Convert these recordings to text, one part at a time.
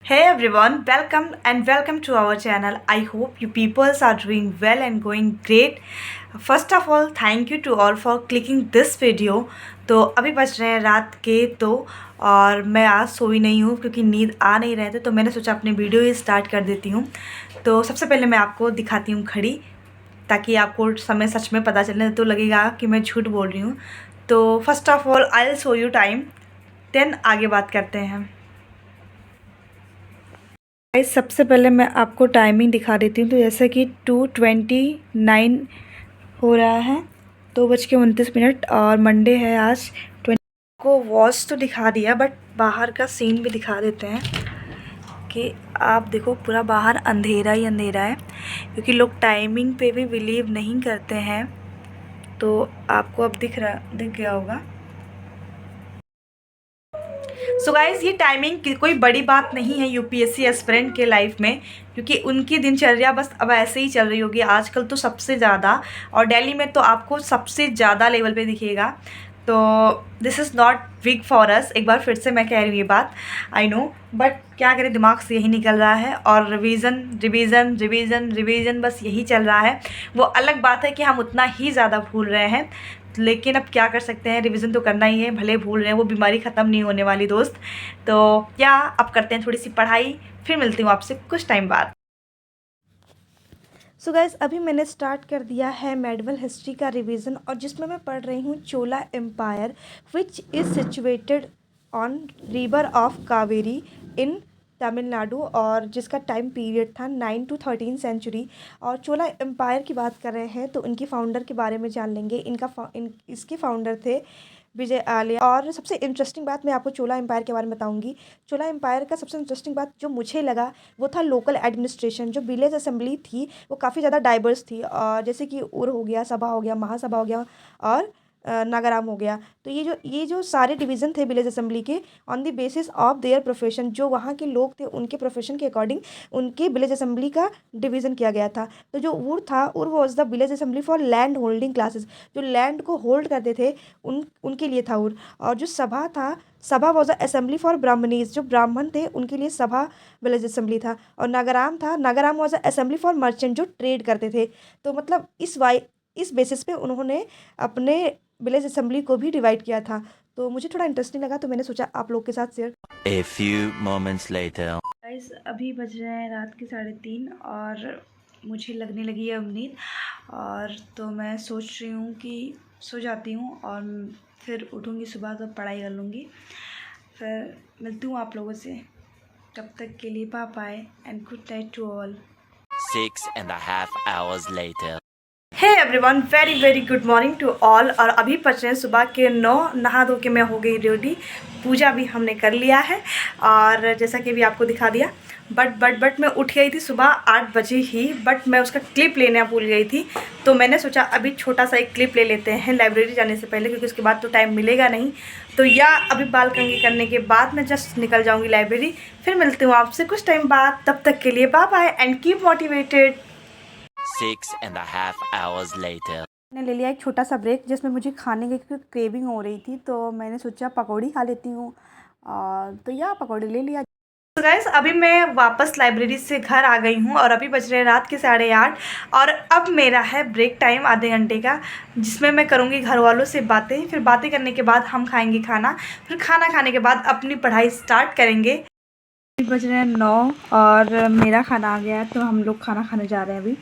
Hey everyone, welcome to our channel. I hope you peoples are doing well and going great. First of all, thank you to all for clicking this video. तो अभी बज रहे हैं रात के 2 और मैं आज सोई नहीं हूँ क्योंकि नींद आ नहीं रहे थे, तो मैंने सोचा अपनी वीडियो ही स्टार्ट कर देती हूँ। तो सबसे पहले मैं आपको दिखाती हूँ घड़ी, ताकि आपको समय सच में पता चले, तो लगेगा कि मैं झूठ बोल रही हूँ। तो first of all I will show you time, then आगे बात करते हैं। गाइस, सबसे पहले मैं आपको टाइमिंग दिखा देती हूँ। तो जैसे कि 2:29 हो रहा है, 2:29, और मंडे है आज 20 को। वॉच तो दिखा दिया, बट बाहर का सीन भी दिखा देते हैं कि आप देखो पूरा बाहर अंधेरा ही अंधेरा है, क्योंकि लोग टाइमिंग पे भी बिलीव नहीं करते हैं। तो आपको अब दिख गया होगा। सो गाइज़, ये टाइमिंग की कोई बड़ी बात नहीं है यूपीएससी एस्पिरेंट के लाइफ में, क्योंकि उनकी दिनचर्या बस अब ऐसे ही चल रही होगी आजकल तो सबसे ज़्यादा, और दिल्ली में तो आपको सबसे ज़्यादा लेवल पे दिखेगा। तो this is not big for us. एक बार फिर से मैं कह रही हूँ ये बात, आई नो, बट क्या करें, दिमाग से यही निकल रहा है, और रिवीजन रिवीजन रिवीजन रिवीजन बस यही चल रहा है। वो अलग बात है कि हम उतना ही ज़्यादा भूल रहे हैं, लेकिन अब क्या कर सकते हैं, रिवीजन तो करना ही है, भले भूल रहे हैं, वो बीमारी ख़त्म नहीं होने वाली दोस्त। तो क्या अब करते हैं थोड़ी सी पढ़ाई, फिर मिलती हूँ आपसे कुछ टाइम बाद। सो गाइस, अभी मैंने स्टार्ट कर दिया है मेडिवल हिस्ट्री का रिवीजन, और जिसमें मैं पढ़ रही हूँ Chola empire which is situated on river of Kaveri in Tamil Nadu, और जिसका टाइम पीरियड था 9 to 13 सेंचुरी। और चोला एम्पायर की बात कर रहे हैं तो इनकी फाउंडर के बारे में जान लेंगे। इसके फाउंडर थे विजय आर्य। और सबसे इंटरेस्टिंग बात मैं आपको चोला एम्पायर के बारे में बताऊंगी। चोला एम्पायर का सबसे इंटरेस्टिंग बात जो मुझे लगा वो था लोकल एडमिनिस्ट्रेशन। जो विलेज असेंबली थी वो काफ़ी ज़्यादा डाइवर्स थी, और जैसे कि उर हो गया, सभा हो गया, महासभा हो गया, और नागाराम हो गया। तो ये जो सारे डिवीज़न थे विलेज असेंबली के, on the basis of their profession, जो वहाँ के लोग थे उनके प्रोफेशन के अकॉर्डिंग उनके विलेज असेंबली का डिवीज़न किया गया था। तो जो उर था, उर was the village assembly for land holding classes, जो लैंड को होल्ड करते थे उनके लिए था उर। और जो सभा था, सभा वॉज अ असेंबली फॉर ब्राह्मणीज, जो ब्राह्मण थे उनके लिए सभा विलेज असेंबली था। और नागाराम था, Nagaram was a assembly for merchant, जो ट्रेड करते थे। तो मतलब इस बेसिस पे उन्होंने अपने विलेज असेंबली को भी डिवाइड किया था। तो मुझे थोड़ा इंटरेस्टिंग लगा, तो मैंने सोचा आप लोग के साथ share. A few moments later. Guys, अभी बज रहे हैं रात के 3:30, और मुझे लगने लगी है अब नींद, और तो मैं सोच रही हूँ कि सो जाती हूँ और फिर उठूँगी सुबह तो पढ़ाई कर लूँगी। फिर मिलती हूँ आप लोगों से, तब तक के लिए bye bye and good night to all. 6.5 hours later. Hey everyone, very very good morning to all. और अभी बज रहे हैं सुबह के 9। नहा धो के मैं हो गई रेडी, पूजा भी हमने कर लिया है, और जैसा कि अभी आपको दिखा दिया। बट मैं उठ गई थी सुबह 8 बजे ही, बट मैं उसका क्लिप लेना भूल गई थी। तो मैंने सोचा अभी छोटा सा एक क्लिप ले लेते हैं लाइब्रेरी जाने से पहले, क्योंकि उसके बाद तो टाइम मिलेगा नहीं। तो या अभी बाल कंघी करने के बाद मैं जस्ट निकल जाऊँगी लाइब्रेरी। फिर मिलती हूँ आपसे कुछ टाइम बाद, तब तक के लिए bye bye and keep motivated. 6.5 hours later. मैंने ले लिया एक छोटा सा ब्रेक, जिसमें मुझे खाने की क्रेविंग हो रही थी, तो मैंने सोचा पकौड़ी खा लेती हूँ, और तो या पकौड़ी ले लिया। तो गाइस, अभी मैं वापस लाइब्रेरी से घर आ गई हूँ, और अभी बज रहे हैं रात के 8:30, और अब मेरा है ब्रेक टाइम आधे घंटे का, जिसमें मैं करूँगी घर वालों से बातें। फिर बातें करने के बाद हम खाएंगे खाना, फिर खाना खाने के बाद अपनी पढ़ाई स्टार्ट करेंगे। बज रहे हैं 9 और मेरा खाना आ गया है, तो हम लोग खाना खाने जा रहे हैं अभी।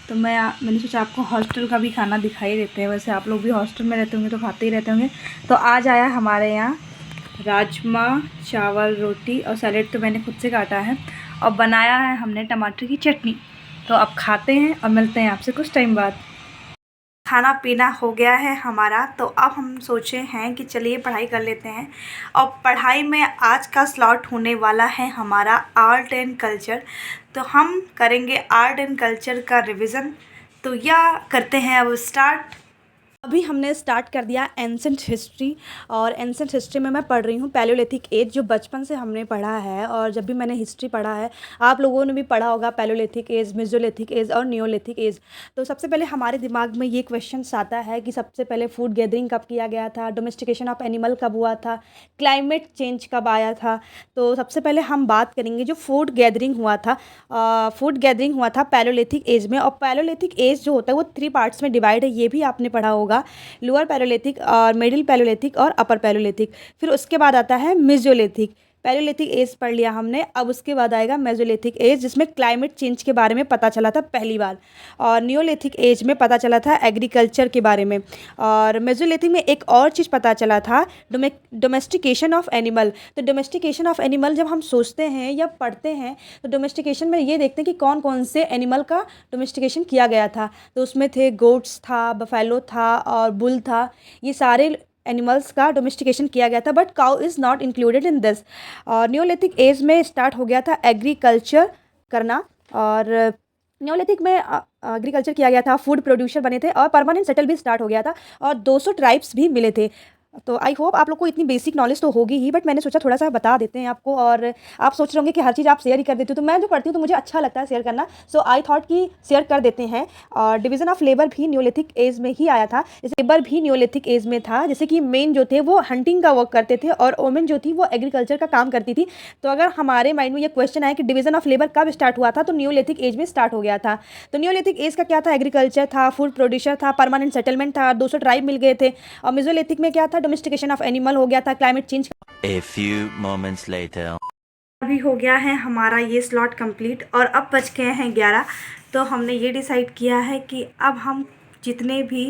तो मैंने सोचा आपको हॉस्टल का भी खाना दिखाई देते हैं। वैसे आप लोग भी हॉस्टल में रहते होंगे तो खाते ही रहते होंगे। तो आज आया हमारे यहाँ राजमा चावल रोटी, और सैलेड तो मैंने खुद से काटा है, और बनाया है हमने टमाटर की चटनी। तो अब खाते हैं और मिलते हैं आपसे कुछ टाइम बाद। खाना पीना हो गया है हमारा, तो अब हम सोचे हैं कि चलिए पढ़ाई कर लेते हैं। और पढ़ाई में आज का स्लॉट होने वाला है हमारा आर्ट एंड कल्चर। तो हम करेंगे आर्ट एंड कल्चर का रिवीजन। तो या करते हैं अब स्टार्ट। अभी हमने स्टार्ट कर दिया एंसेंट हिस्ट्री, और एंसेंट हिस्ट्री में मैं पढ़ रही हूँ पैलियोलिथिक एज, जो बचपन से हमने पढ़ा है। और जब भी मैंने हिस्ट्री पढ़ा है, आप लोगों ने भी पढ़ा होगा पैलियोलिथिक एज, मेसोलिथिक एज और नियोलिथिक एज। तो सबसे पहले हमारे दिमाग में ये क्वेश्चन आता है कि सबसे पहले फूड गैदरिंग कब किया गया था, डोमेस्टिकेशन ऑफ एनिमल कब हुआ था, क्लाइमेट चेंज कब आया था। तो सबसे पहले हम बात करेंगे जो फूड गैदरिंग हुआ था। फूड गैदरिंग हुआ था पैलियोलिथिक एज में, और पैलियोलिथिक एज जो होता है वो 3 पार्ट्स में डिवाइड है, ये भी आपने पढ़ा होगा, लोअर पैलियोलिथिक और मिडिल पैलियोलिथिक और अपर पैलियोलिथिक। फिर उसके बाद आता है मेसोलिथिक। पैलियोलिथिक एज पढ़ लिया हमने, अब उसके बाद आएगा मेसोलिथिक एज, जिसमें क्लाइमेट चेंज के बारे में पता चला था पहली बार। और नियोलिथिक एज में पता चला था एग्रीकल्चर के बारे में। और मेसोलिथिक में एक और चीज़ पता चला था, डोमेस्टिकेशन ऑफ एनिमल। तो डोमेस्टिकेशन ऑफ एनिमल जब हम सोचते हैं या पढ़ते हैं, तो डोमेस्टिकेशन में ये देखते हैं कि कौन कौन से एनिमल का डोमेस्टिकेशन किया गया था। तो उसमें थे गोट्स था, बफेलो था और बुल था, ये सारे एनिमल्स का डोमेस्टिकेशन किया गया था, but cow is not included in this. और नियोलिथिक एज में स्टार्ट हो गया था एग्रीकल्चर करना, और नियोलिथिक में एग्रीकल्चर किया गया था, फूड प्रोड्यूसर बने थे, और परमानेंट सेटल भी स्टार्ट हो गया था, और 200 ट्राइब्स भी मिले थे। तो आई होप आप लोग को इतनी बेसिक नॉलेज तो होगी ही, बट मैंने सोचा थोड़ा सा बता देते हैं आपको। और आप सोच रहे होंगे कि हर चीज़ आप शेयर ही कर देते हो, तो मैं जो पढ़ती हूँ तो मुझे अच्छा लगता है शेयर करना, सो आई थॉट कि शेयर कर देते हैं। और डिवीज़न ऑफ लेबर भी नियोलिथिक एज में ही आया था, जैसे लेबर भी नियोलिथिक एज में था, जैसे कि मेन जो थे वो हंटिंग का वर्क करते थे और वोमेन जो थी वो एग्रीकल्चर का काम करती थी। तो अगर हमारे माइंड में ये क्वेश्चन आया कि डिवीज़न ऑफ लेबर कब स्टार्ट हुआ था, तो नियोलिथिक एज में स्टार्ट हो गया था। तो नियोलिथिक एज का क्या था, एग्रीकल्चर था, फूड प्रोड्यूसर था, परमानेंट सेटलमेंट था, 200 ट्राइब मिल गए थे। और मेसोलिथिक में क्या था, डोमेस्टिकेशन ऑफ एनिमल हो गया था, climate change. A few moments later. अभी हो गया है हमारा ये स्लॉट कंप्लीट, और अब बच गए हैं 11। तो हमने ये डिसाइड किया है कि अब हम जितने भी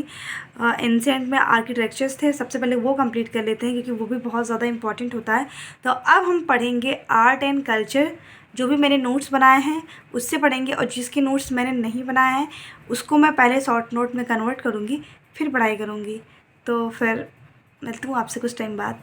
एंसेंट में आर्किटेक्चर्स थे, सबसे पहले वो कंप्लीट कर लेते हैं, क्योंकि वो भी बहुत ज़्यादा इंपॉर्टेंट होता है। तो अब हम पढ़ेंगे आर्ट एंड कल्चर, जो भी मैंने नोट्स बनाए हैं उससे पढ़ेंगे, और जिसके नोट्स मैंने नहीं बनाए हैं उसको मैं पहले शॉर्ट नोट में कन्वर्ट करूँगी, फिर पढ़ाई करूँगी। तो फिर मिलती हूँ आपसे कुछ टाइम बाद।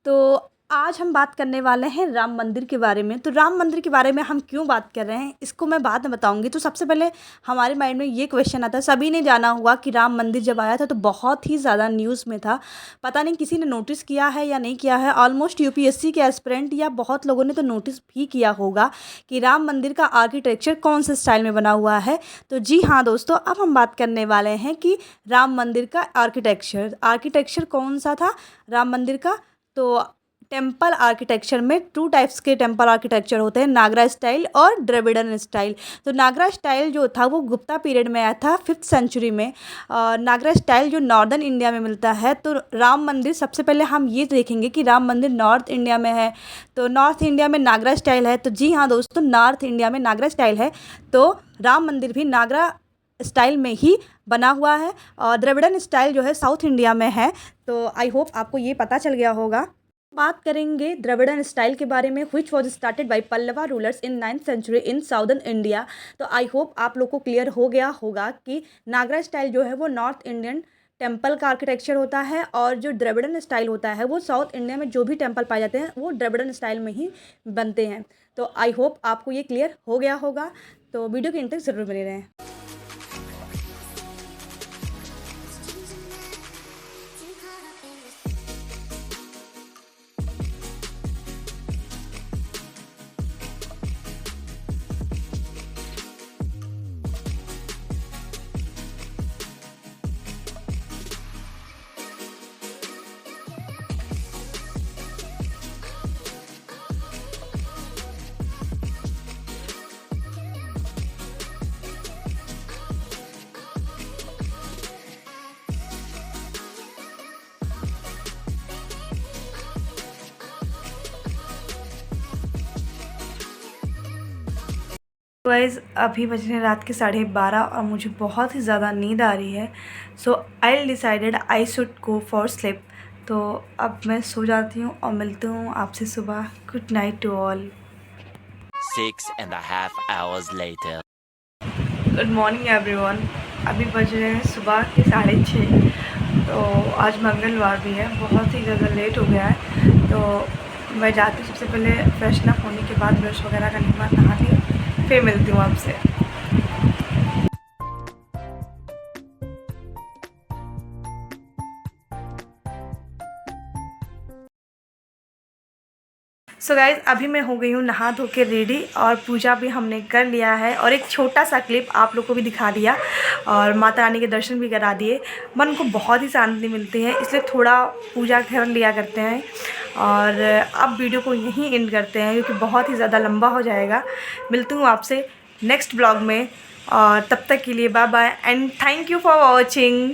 तो आज हम बात करने वाले हैं राम मंदिर के बारे में। तो राम मंदिर के बारे में हम क्यों बात कर रहे हैं, इसको मैं बाद में बताऊंगी। तो सबसे पहले हमारे माइंड में ये क्वेश्चन आता है, सभी ने जाना हुआ कि राम मंदिर जब आया था तो बहुत ही ज़्यादा न्यूज़ में था, पता नहीं किसी ने नोटिस किया है या नहीं किया है। ऑलमोस्ट यूपीएससी के एस्पिरेंट या बहुत लोगों ने तो नोटिस भी किया होगा कि राम मंदिर का आर्किटेक्चर कौन से स्टाइल में बना हुआ है। तो जी हाँ दोस्तों, अब हम बात करने वाले हैं कि राम मंदिर का आर्किटेक्चर कौन सा था राम मंदिर का। तो टेम्पल आर्किटेक्चर में 2 टाइप्स के टेम्पल आर्किटेक्चर होते हैं, नागरा स्टाइल और द्रविड़न स्टाइल। तो नागरा स्टाइल जो था वो गुप्ता पीरियड में आया था 5th सेंचुरी में। नागरा स्टाइल जो नॉर्दर्न इंडिया में मिलता है। तो राम मंदिर, सबसे पहले हम ये देखेंगे कि राम मंदिर नॉर्थ इंडिया में है, तो नॉर्थ इंडिया में नागरा स्टाइल है। तो जी हाँ दोस्तों, नॉर्थ इंडिया में नागरा स्टाइल है, तो राम मंदिर भी नागरा स्टाइल में ही बना हुआ है। और द्रविड़न स्टाइल जो है साउथ इंडिया में है। तो आई होप आपको ये पता चल गया होगा। बात करेंगे द्रविड़न स्टाइल के बारे में, which was started by Pallava rulers in 9th century in southern India. तो आई होप आप लोग को क्लियर हो गया होगा कि नागरा स्टाइल जो है वो नॉर्थ इंडियन टेम्पल का आर्किटेक्चर होता है, और जो द्रविड़न स्टाइल होता है वो साउथ इंडिया में जो भी टेम्पल पाए जाते हैं वो द्रविड़न स्टाइल में ही बनते हैं। तो आई होप आपको ये क्लियर हो गया होगा। तो वीडियो के अंत तक ज़रूर बने रहें। गाइस अभी बज रहे हैं रात के 12:30 और मुझे बहुत ही ज़्यादा नींद आ रही है। So I decided I should go for sleep. तो अब मैं सो जाती हूँ और मिलती हूँ आपसे सुबह। Good night to all. 6.5 hours later. Good morning everyone. अभी बज रहे हैं सुबह के 6:30। तो आज मंगलवार भी है, बहुत ही ज़्यादा लेट हो गया है। तो मैं जाती हूँ, सबसे पहले फ्रेशन अप होने के बाद ब्रश वगैरह करने के बाद नहाती हूँ, फिर मिलती हूँ आपसे। सो गाइज़ अभी मैं हो गई हूँ नहा धो के रेडी और पूजा भी हमने कर लिया है और एक छोटा सा क्लिप आप लोग को भी दिखा दिया और माता रानी के दर्शन भी करा दिए। मन को बहुत ही शांति मिलती है, इसलिए थोड़ा पूजा कर लिया करते हैं। और अब वीडियो को यहीं एंड करते हैं क्योंकि बहुत ही ज़्यादा लंबा हो जाएगा। मिलती हूँ आपसे नेक्स्ट ब्लॉग में और तब तक के लिए bye bye and thank you for watching.